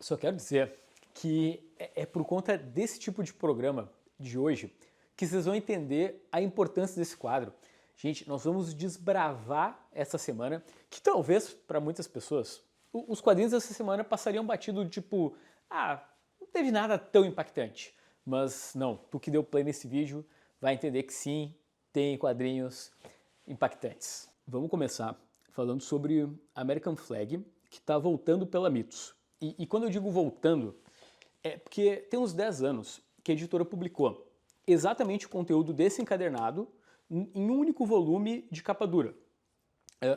Só quero dizer que é por conta desse tipo de programa de hoje que vocês vão entender a importância desse quadro. Gente, nós vamos desbravar essa semana, que talvez para muitas pessoas, os quadrinhos dessa semana passariam batido tipo, não teve nada tão impactante. Mas não, tu que deu play nesse vídeo vai entender que sim, tem quadrinhos impactantes. Vamos começar falando sobre American Flag, que está voltando pela Mitos. E quando eu digo voltando, é porque tem uns 10 anos que a editora publicou exatamente o conteúdo desse encadernado em um único volume de capa dura.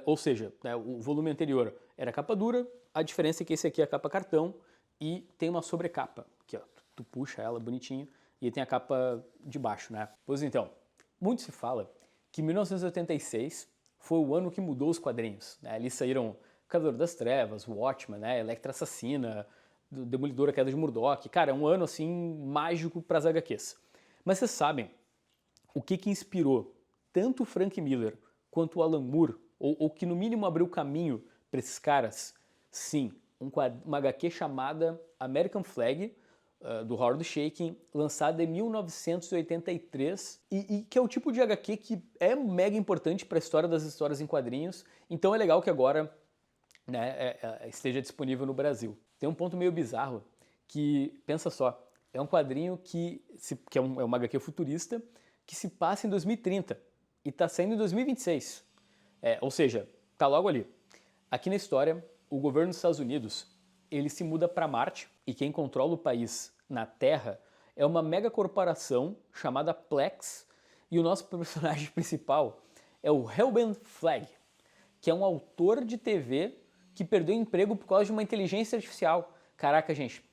Ou seja, né, o volume anterior era capa dura, a diferença é que esse aqui é a capa cartão e tem uma sobrecapa, que ó, tu puxa ela bonitinho e tem a capa de baixo, né? Pois então, muito se fala que 1986 foi o ano que mudou os quadrinhos, né? Ali saíram Cavaleiro das Trevas, Watchmen, né? Elektra Assassina, Demolidor, a Queda de Murdoch. Cara, é um ano assim mágico para as HQs. Mas vocês sabem o que inspirou tanto o Frank Miller quanto o Alan Moore, ou que no mínimo abriu caminho para esses caras? Sim, uma HQ chamada American Flag, do Howard Chaykin, lançada em 1983, e que é o tipo de HQ que é mega importante para a história das histórias em quadrinhos, então é legal que agora, né, esteja disponível no Brasil. Tem um ponto meio bizarro que, pensa só, é um quadrinho que é uma HQ futurista que se passa em 2030 e está saindo em 2026. Ou seja, tá logo ali. Aqui na história, o governo dos Estados Unidos ele se muda para Marte e quem controla o país na Terra é uma megacorporação chamada Plex e o nosso personagem principal é o Hellbent Flag, que é um autor de TV que perdeu o emprego por causa de uma inteligência artificial. Caraca, gente,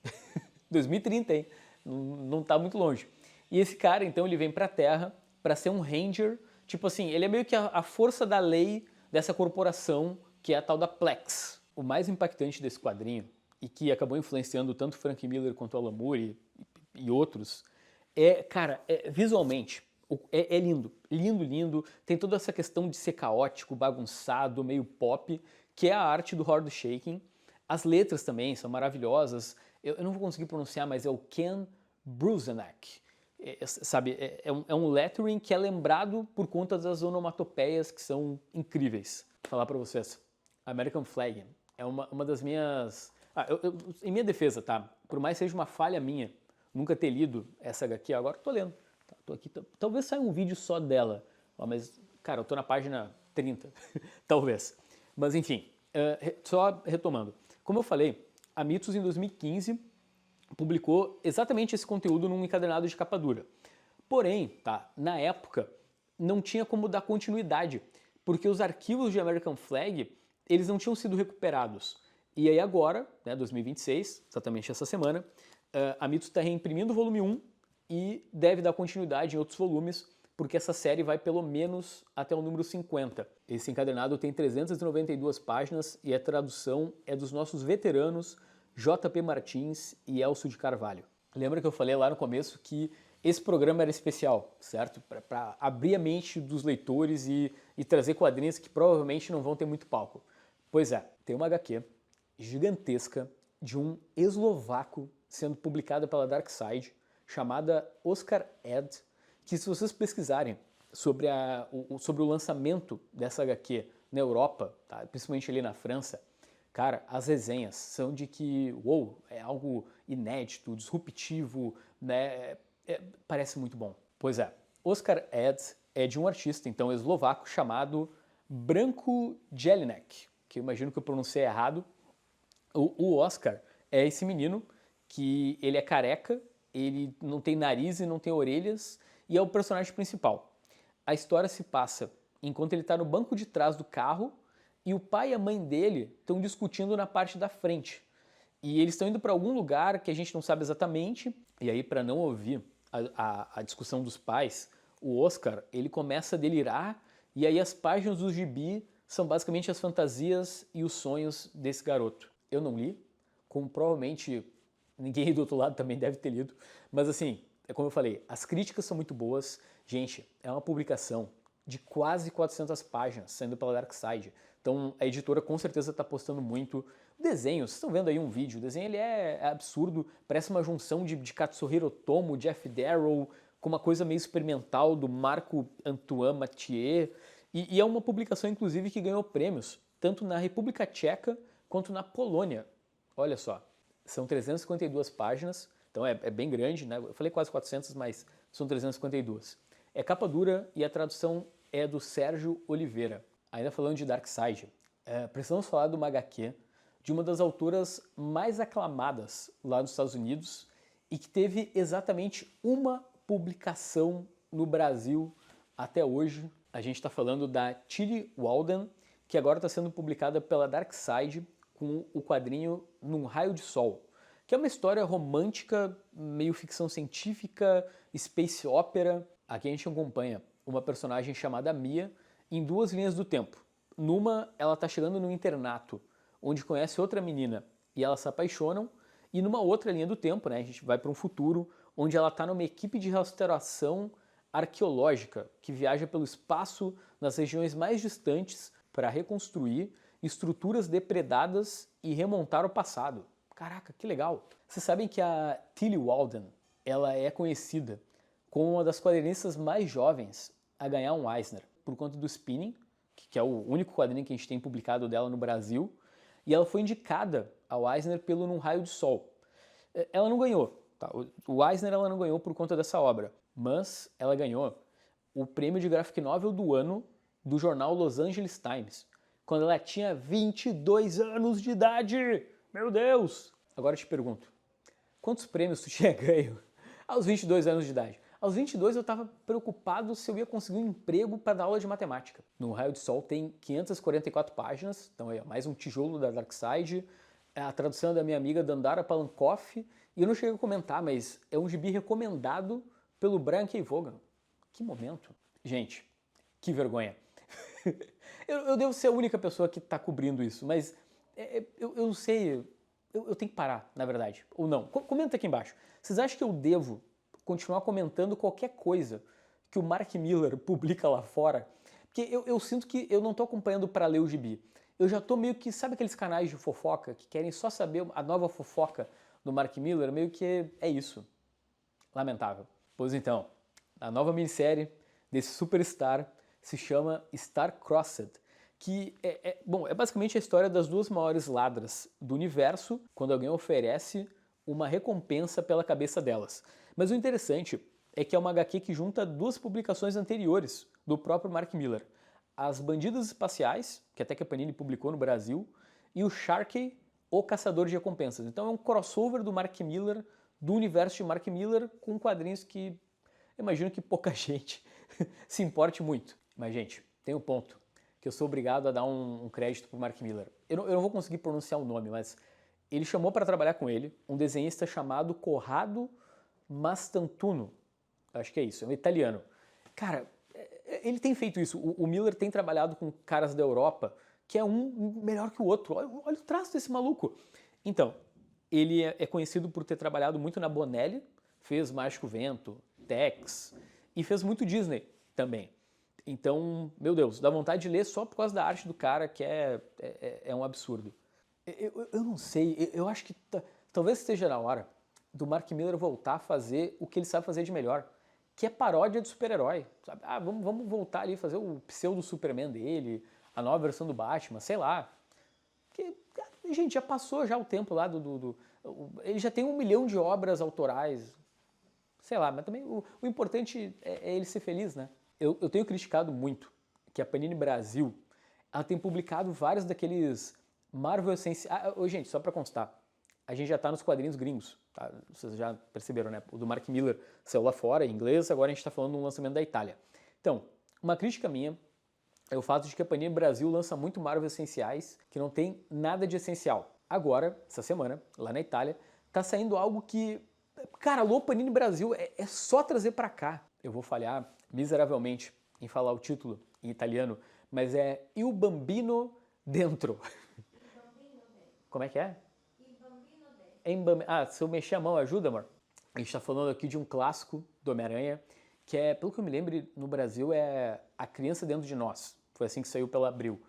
2030, hein? Não tá muito longe. E esse cara, então, ele vem pra Terra para ser um Ranger. Tipo assim, ele é meio que a força da lei dessa corporação, que é a tal da Plex. O mais impactante desse quadrinho, e que acabou influenciando tanto Frank Miller quanto Alan Moore e outros, cara, visualmente, é lindo, lindo, lindo. Tem toda essa questão de ser caótico, bagunçado, meio pop, que é a arte do Howard Chaykin. As letras também são maravilhosas. Eu não vou conseguir pronunciar, mas é o Ken Bruzenak. Sabe, é um lettering que é lembrado por conta das onomatopeias que são incríveis. Vou falar pra vocês, American Flag é uma das minhas... em minha defesa, tá? Por mais seja uma falha minha nunca ter lido essa HQ, agora tô lendo. Tô aqui, talvez saia um vídeo só dela, mas, cara, eu tô na página 30, talvez. Mas enfim, só retomando. Como eu falei, a Mitos em 2015 publicou exatamente esse conteúdo num encadernado de capa dura. Porém, tá, na época, não tinha como dar continuidade, porque os arquivos de American Flag, eles não tinham sido recuperados. E aí agora, né, 2026, exatamente essa semana, a Mitos está reimprimindo o volume 1 e deve dar continuidade em outros volumes, porque essa série vai pelo menos até o número 50. Esse encadernado tem 392 páginas e a tradução é dos nossos veteranos J.P. Martins e Elcio de Carvalho. Lembra que eu falei lá no começo que esse programa era especial, certo? Para abrir a mente dos leitores e trazer quadrinhos que provavelmente não vão ter muito palco. Pois é, tem uma HQ gigantesca de um eslovaco sendo publicada pela Dark Side, chamada Oscar Ed, que se vocês pesquisarem sobre o lançamento dessa HQ na Europa, tá? Principalmente ali na França, cara, as resenhas são de que, uou, é algo inédito, disruptivo, né? Parece muito bom. Pois é, Oscar Ed é de um artista, então, eslovaco chamado Branko Jelinek, que eu imagino que eu pronunciei errado. O Oscar é esse menino que ele é careca, ele não tem nariz e não tem orelhas, e é o personagem principal. A história se passa enquanto ele está no banco de trás do carro e o pai e a mãe dele estão discutindo na parte da frente. E eles estão indo para algum lugar que a gente não sabe exatamente, e aí para não ouvir a discussão dos pais, o Oscar ele começa a delirar, e aí as páginas do gibi são basicamente as fantasias e os sonhos desse garoto. Eu não li, como provavelmente ninguém aí do outro lado também deve ter lido, mas assim, é como eu falei, as críticas são muito boas. Gente, é uma publicação de quase 400 páginas, saindo pela Dark Side. Então a editora com certeza está apostando muito. desenho. Vocês estão vendo aí um vídeo, o desenho ele é absurdo, parece uma junção de Katsuhiro Otomo, Jeff Darrow, com uma coisa meio experimental do Marco Antoine Mathieu, e é uma publicação inclusive que ganhou prêmios, tanto na República Tcheca quanto na Polônia. Olha só, são 352 páginas, então é bem grande, né? Eu falei quase 400, mas são 352. É capa dura e a tradução é do Sérgio Oliveira. Ainda falando de Darkseid, precisamos falar do HQ de uma das autoras mais aclamadas lá nos Estados Unidos e que teve exatamente uma publicação no Brasil até hoje. A gente está falando da Tillie Walden, que agora está sendo publicada pela Darkseid com o quadrinho Num Raio de Sol, que é uma história romântica, meio ficção científica, space opera. Aqui a gente acompanha uma personagem chamada Mia em duas linhas do tempo. Numa, ela está chegando no internato, onde conhece outra menina e elas se apaixonam, e numa outra linha do tempo, né, a gente vai para um futuro onde ela está numa equipe de restauração arqueológica que viaja pelo espaço nas regiões mais distantes para reconstruir estruturas depredadas e remontar o passado. Caraca, que legal! Vocês sabem que a Tillie Walden, ela é conhecida como uma das quadrinistas mais jovens a ganhar um Eisner, por conta do Spinning, que é o único quadrinho que a gente tem publicado dela no Brasil, e ela foi indicada ao Eisner pelo Num Raio de Sol. Ela não ganhou, tá? O Eisner ela não ganhou por conta dessa obra, mas ela ganhou o prêmio de Graphic Novel do ano do jornal Los Angeles Times, quando ela tinha 22 anos de idade. Meu Deus! Agora eu te pergunto, quantos prêmios tu tinha ganho aos 22 anos de idade? Aos 22 eu estava preocupado se eu ia conseguir um emprego para dar aula de matemática. No Raio de Sol tem 544 páginas, então é mais um tijolo da Darkseid. A tradução é da minha amiga Dandara Palankoff, e eu não cheguei a comentar, mas é um gibi recomendado pelo Brian K. Vaughan. Que momento. Gente, que vergonha. eu devo ser a única pessoa que está cobrindo isso, mas eu não sei, eu tenho que parar, na verdade, ou não. Comenta aqui embaixo. Vocês acham que eu devo continuar comentando qualquer coisa que o Mark Millar publica lá fora? Porque eu sinto que eu não estou acompanhando para ler o gibi. Eu já estou meio que, sabe aqueles canais de fofoca que querem só saber a nova fofoca do Mark Millar? Meio que é isso. Lamentável. Pois então, a nova minissérie desse superstar se chama Star-Crossed, que é basicamente a história das duas maiores ladras do universo quando alguém oferece uma recompensa pela cabeça delas. Mas o interessante é que é uma HQ que junta duas publicações anteriores do próprio Mark Millar. As Bandidas Espaciais, que até que a Panini publicou no Brasil, e o Sharkey, o Caçador de Recompensas. Então é um crossover do Mark Millar, do universo de Mark Millar, com quadrinhos que eu imagino que pouca gente se importe muito. Mas, gente, tem um ponto que eu sou obrigado a dar um crédito para o Mark Millar. Eu não vou conseguir pronunciar o nome, mas ele chamou para trabalhar com ele um desenhista chamado Corrado Mastantuno. Acho que é isso, é um italiano. Cara, ele tem feito isso. O Millar tem trabalhado com caras da Europa, que é um melhor que o outro. Olha o traço desse maluco. Então, ele é conhecido por ter trabalhado muito na Bonelli, fez Mágico Vento, Tex, e fez muito Disney também. Então, meu Deus, dá vontade de ler só por causa da arte do cara, que é um absurdo. Eu não sei, eu acho que talvez esteja na hora do Mark Millar voltar a fazer o que ele sabe fazer de melhor, que é paródia de super-herói. Vamos voltar ali, fazer o pseudo-Superman dele, a nova versão do Batman, sei lá. Porque, gente, já passou já o tempo lá ele já tem 1 milhão de obras autorais, sei lá, mas também o importante é ele ser feliz, né? Eu tenho criticado muito que a Panini Brasil ela tem publicado vários daqueles Marvel essenciais. Gente, só para constar, a gente já está nos quadrinhos gringos, tá? Vocês já perceberam, né? O do Mark Millar saiu lá fora, em inglês, agora a gente está falando de um lançamento da Itália. Então, uma crítica minha é o fato de que a Panini Brasil lança muito Marvel essenciais que não tem nada de essencial. Agora, essa semana, lá na Itália, tá saindo algo que, cara, alô Panini Brasil, é só trazer para cá. Eu vou falhar miseravelmente em falar o título em italiano, mas é Il Bambino Dentro. Como é que é? Se eu mexer a mão, ajuda, amor? A gente está falando aqui de um clássico do Homem-Aranha, que pelo que eu me lembro, no Brasil é A Criança Dentro de Nós. Foi assim que saiu pela Abril.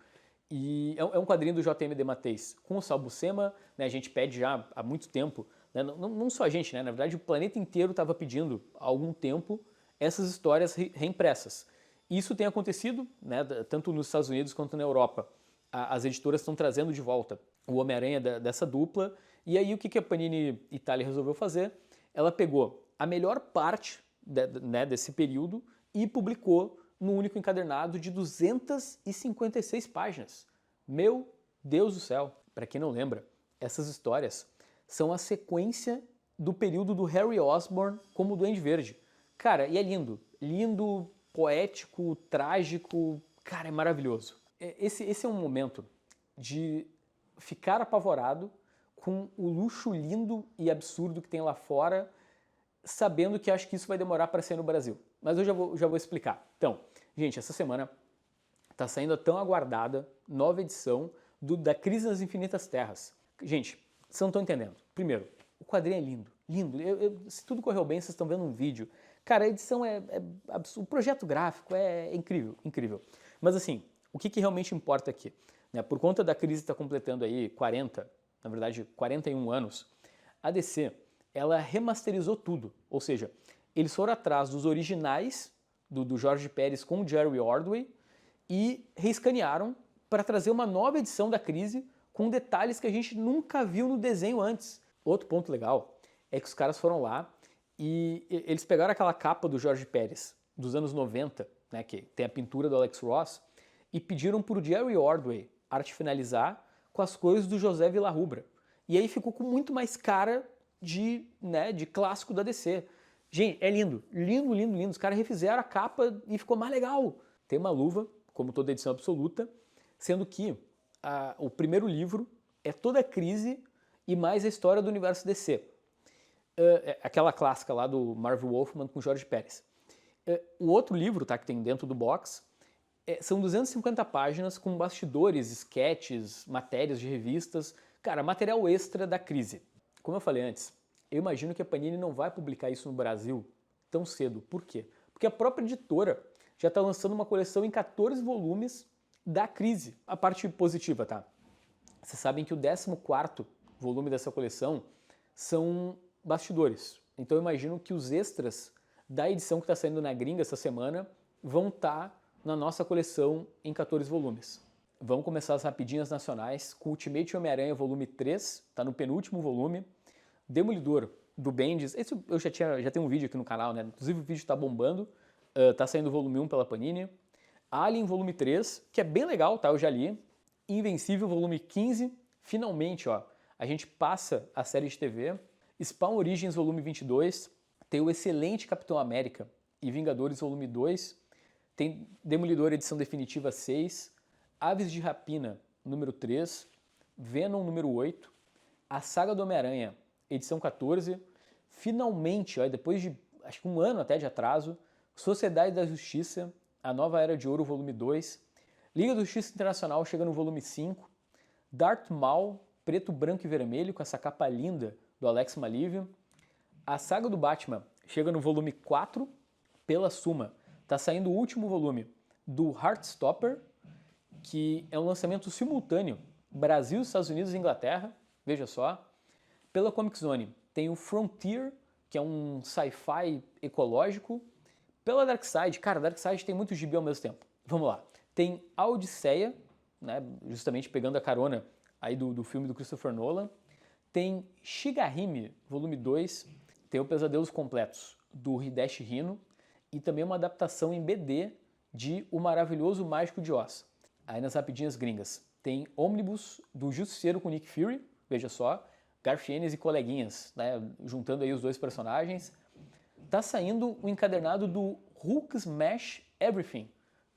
E é um quadrinho do J.M.D. Matteis com o Sal Buscema, né? A gente pede já há muito tempo, né? Não só a gente, né? Na verdade o planeta inteiro estava pedindo há algum tempo essas histórias reimpressas. Isso tem acontecido, né? Tanto nos Estados Unidos quanto na Europa. As editoras estão trazendo de volta o Homem-Aranha dessa dupla. E aí o que a Panini Itália resolveu fazer? Ela pegou a melhor parte né, desse período e publicou no único encadernado de 256 páginas. Meu Deus do céu! Para quem não lembra, essas histórias são a sequência do período do Harry Osborn como Duende Verde. Cara, e é lindo. Lindo, poético, trágico. Cara, é maravilhoso. Esse é um momento de ficar apavorado com o luxo lindo e absurdo que tem lá fora, sabendo que acho que isso vai demorar para sair no Brasil. Mas eu já vou explicar. Então, gente, essa semana está saindo a tão aguardada nova edição da Crise nas Infinitas Terras. Gente, vocês não estão entendendo. Primeiro, o quadrinho é lindo, lindo. Se tudo correu bem, vocês estão vendo um vídeo. Cara, a edição é absurdo. O projeto gráfico é incrível, incrível. Mas assim, o que realmente importa aqui? Né? Por conta da Crise estar completando aí 41 anos, a DC, ela remasterizou tudo. Ou seja, eles foram atrás dos originais do Jorge Pérez com o Jerry Ordway e reescanearam para trazer uma nova edição da Crise com detalhes que a gente nunca viu no desenho antes. Outro ponto legal é que os caras foram lá e eles pegaram aquela capa do Jorge Pérez dos anos 90, né, que tem a pintura do Alex Ross, e pediram para o Jerry Ordway arte finalizar com as cores do José Villarrubra. E aí ficou com muito mais cara de clássico da DC. Gente, é lindo, lindo, lindo, lindo. Os caras refizeram a capa e ficou mais legal. Tem uma luva, como toda edição absoluta, sendo que o primeiro livro é toda a Crise e mais a história do universo DC. Aquela clássica lá do Marvel Wolfman com Jorge Pérez. O outro livro, tá, que tem dentro do box, são 250 páginas com bastidores, sketches, matérias de revistas, cara, material extra da Crise. Como eu falei antes, eu imagino que a Panini não vai publicar isso no Brasil tão cedo. Por quê? Porque a própria editora já está lançando uma coleção em 14 volumes da Crise. A parte positiva, tá? Vocês sabem que o 14º volume dessa coleção são bastidores. Então eu imagino que os extras da edição que está saindo na gringa essa semana vão estar na nossa coleção em 14 volumes. Vamos começar as rapidinhas nacionais com Ultimate Homem-Aranha volume 3, está no penúltimo volume. Demolidor, do Bendis, esse eu já tenho um vídeo aqui no canal, né? Inclusive o vídeo está bombando, tá saindo o volume 1 pela Panini. Alien volume 3, que é bem legal, tá? Eu já li. Invencível volume 15, finalmente, ó, a gente passa a série de TV. Spawn Origins volume 22, tem o excelente Capitão América e Vingadores volume 2, tem Demolidor edição definitiva 6, Aves de Rapina número 3, Venom número 8, a Saga do Homem-Aranha edição 14, finalmente, ó, depois de acho que um ano até de atraso, Sociedade da Justiça, a Nova Era de Ouro volume 2, Liga da Justiça Internacional chega no volume 5, Darth Maul, preto, branco e vermelho, com essa capa linda do Alex Malivio, a Saga do Batman chega no volume 4, pela Suma. Tá saindo o último volume do Heartstopper, que é um lançamento simultâneo, Brasil, Estados Unidos e Inglaterra, veja só. Pela Comic Zone tem o Frontier, que é um sci-fi ecológico. Pela Darkseid, cara, Darkseid tem muito gibi ao mesmo tempo. Vamos lá. Tem a Odisseia, né, justamente pegando a carona aí do filme do Christopher Nolan. Tem Shigahime, volume 2. Tem o Pesadelos Completos, do Hideshi Hino. E também uma adaptação em BD de O Maravilhoso Mágico de Oz. Aí nas rapidinhas gringas. Tem Omnibus, do Justiceiro com Nick Fury, veja só. Garfienes e coleguinhas, né, juntando aí os dois personagens. Tá saindo o encadernado do Hulk Smash Everything,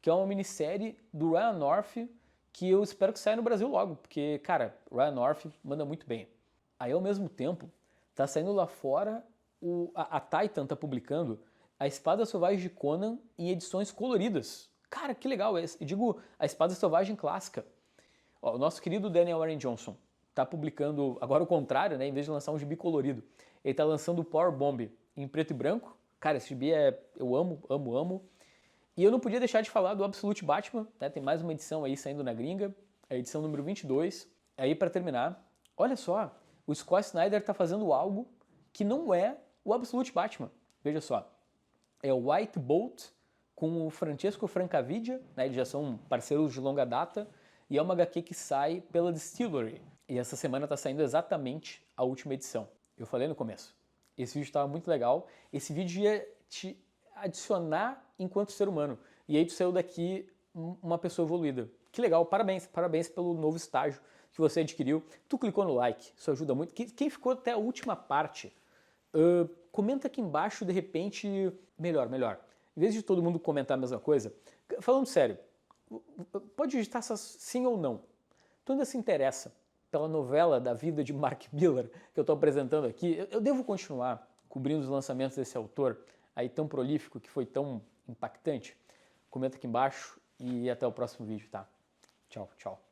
que é uma minissérie do Ryan North, que eu espero que saia no Brasil logo, porque, cara, o Ryan North manda muito bem. Aí, ao mesmo tempo, tá saindo lá fora, a Titan tá publicando a Espada Selvagem de Conan em edições coloridas. Cara, que legal, eu digo a Espada Selvagem clássica. Ó, o nosso querido Daniel Warren Johnson tá publicando, agora o contrário, né? Em vez de lançar um gibi colorido, ele tá lançando o Power Bomb em preto e branco. Cara, esse gibi eu amo, amo, amo. E eu não podia deixar de falar do Absolute Batman, né? Tem mais uma edição aí saindo na gringa. a edição número 22. Aí, para terminar, olha só, o Scott Snyder está fazendo algo que não é o Absolute Batman. Veja só, é o White Bolt com o Francesco Francaviglia, né, eles já são parceiros de longa data, e é uma HQ que sai pela Distillery. E essa semana está saindo exatamente a última edição. Eu falei no começo, esse vídeo estava muito legal, esse vídeo ia te adicionar enquanto ser humano, e aí tu saiu daqui uma pessoa evoluída. Que legal, parabéns, parabéns pelo novo estágio que você adquiriu. Tu clicou no like, isso ajuda muito. Quem ficou até a última parte, comenta aqui embaixo, de repente, melhor. Em vez de todo mundo comentar a mesma coisa, falando sério, pode digitar sim ou não. Tu ainda se interessa pela novela da vida de Mark Millar que eu estou apresentando aqui? Eu devo continuar cobrindo os lançamentos desse autor aí tão prolífico, que foi tão impactante? Comenta aqui embaixo e até o próximo vídeo, tá? Tchau, tchau.